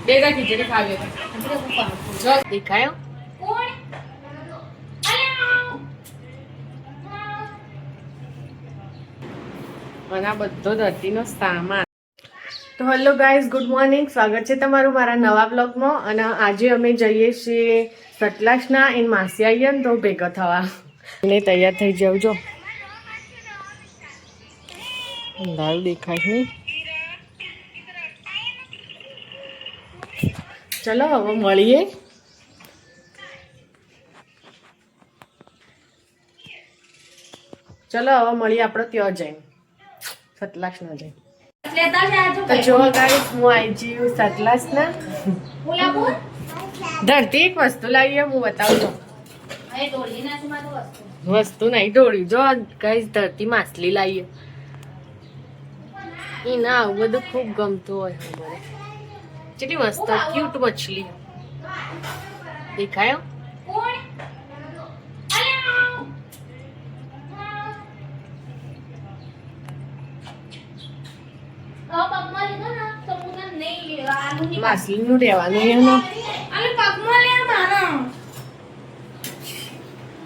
બેગા ખીચડી ખાવી જો દેખાયો અને આ બધો ધરતીનો સામાન. તો હેલો ગાઈઝ, ગુડ મોર્નિંગ. સ્વાગત છે તમારું મારા નવા બ્લોગમાં. અને આજે અમે જઈએ છીએ સતલાસના એન માસી આવીએ ને તો ભેગા થવા અને તૈયાર થઈ જાવ. જો અંધારું દેખાય નહીં. ચલો હવે મળીએ. ચલો હવે મળીએ આપણે ત્યાં જઈને સતલાસના જઈને. તો જો ગાઈસ હું આવી જઈએ સતલાસના. ધરતી એક વસ્તુ લાવીએ, હું બતાવું છું. વસ્તુ નહીં ઢોળ્યું. જો ગાઈસ ધરતી માછલી લાવીએ. એ ના આવું બધું ખૂબ ગમતું હોય. કેટલી મસ્ત ક્યુટ મછલી દેખાયો. માછલી નું રહેવાનું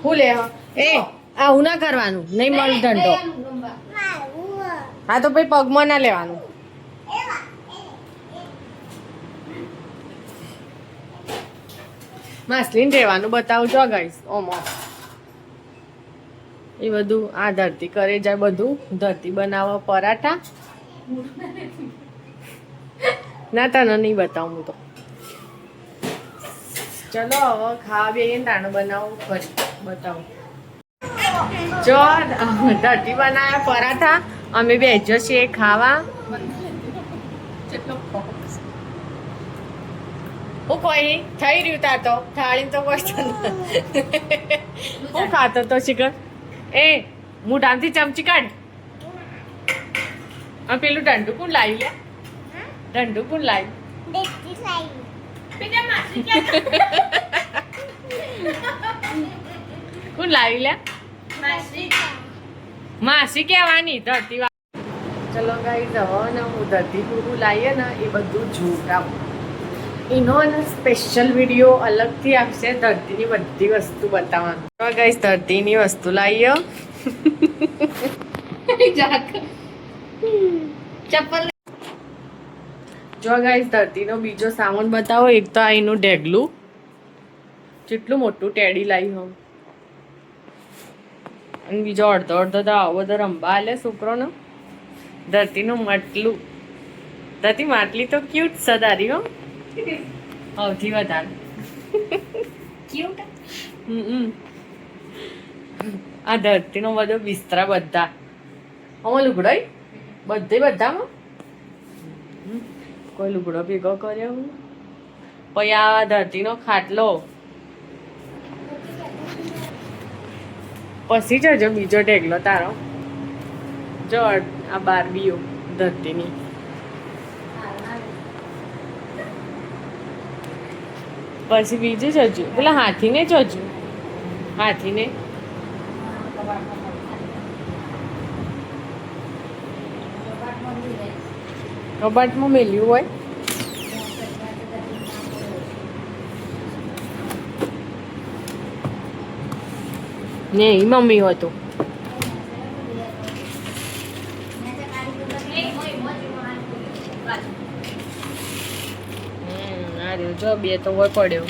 શું લે એ આવું ના કરવાનું. નહીં મળ ધંધો. હા તો ભાઈ પગમાં ના લેવાનું. માછલી ને રહેવાનું બતાવજો ગાઈસ. ઓમો એ બધું આ ધરતી કરે જાય. બધું ધરતી બનાવો પરાઠા. ના તને નહીં બતાવું હું તો. ચલો હવે ખાવા બેહીએ ને તાણું બનાવું ફરી બતાવું. જો ધરતી બનાવ્યા પરાઠા. અમે બેજો છીએ ખાવા. હું કોઈ થઈ રહ્યું તા તો થાળી તો question હું ખાતો તો શિખર. એ મોઢામાંથી ચમચી કાઢ. આ પેલું દંડુ કોણ લાવી લે? દંડુ કોણ લાવી? કોણ લાવી લે? માસી કહેવાની. ધરતી. ચલો ગાઈસ હવે ને હું ધરતી પૂરું લાવીએ ને એ બધું જોતા. એનો સ્પેશિયલ વિડીયો અલગથી આવશે. ધરતીની બધી વસ્તુ બતાવવાનું. તો ગાઈસ ધરતીની વસ્તુ લાવીએ. ચપ્પલ. જો ગાઈસ ધરતીનો બીજો સામાન બતાવો. એક તો આ એનું ઢેગલું. કેટલું મોટું ટેડી લાવી હું. અને બીજો અડધો અડધો તો આવો બધો રંબા આલે છોકરોનો. ધરતીનું માટલું. ધરતી માટલી તો ક્યુટ સદારી હો. સૌથી વધારે ક્યુટ. આ ધરતીનો બધો બિસ્તરા બધા આમાં લુગડાઈ બધામાં કોઈ લુગડો ભેગો કર્યો. પછી આ ધરતીનો ખાટલો. પછી જજો બીજો ઢેગલો તારો. જો આ બારબીઓ ધરતીની. પછી બીજું જજુ પેલા હાથીને જજુ. હાથીને કબાટમાં મેલ્યું હોય. ને એ મમ્મી હતું. જો બે તો હોય પડ્યો.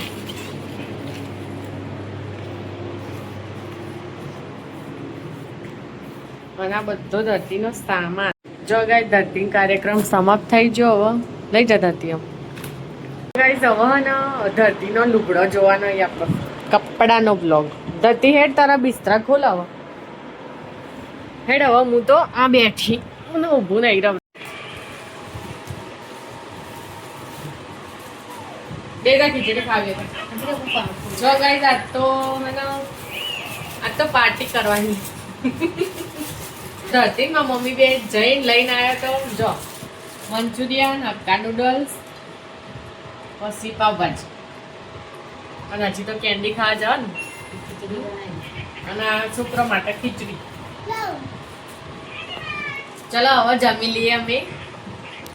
અને આ બધો ધરતીનો સામાન. જો ગાઈસ ધરતી કાર્યક્રમ સમાપ્ત થઈ ગયો. હવે લઈ જા ધરતી. ગાઈસ હવે ને ધરતીનો લુગડો જોવાનો આપણો કપડાનો બ્લોગ. ધરતી હેડ તારા બિસ્તરા ખોલાવો. હેડ હવે હું તો આ બેઠી હું ઊભું નહીં રહું. બેગા ખીચડી ખાવી જો ગાઈસ. આજ તો પાર્ટી કરવાની. ધરતીમાં મમ્મી બે જઈને લઈને આવ્યા તો જો મંચુરિયન, હક્કા નૂડલ્સ, પછી પાવભાજી. અને હજી તો કેન્ડી ખાવા જવાનું. અને આ છોકરા માટે ખીચડી. ચલો હવે જમી લઈએ અમે.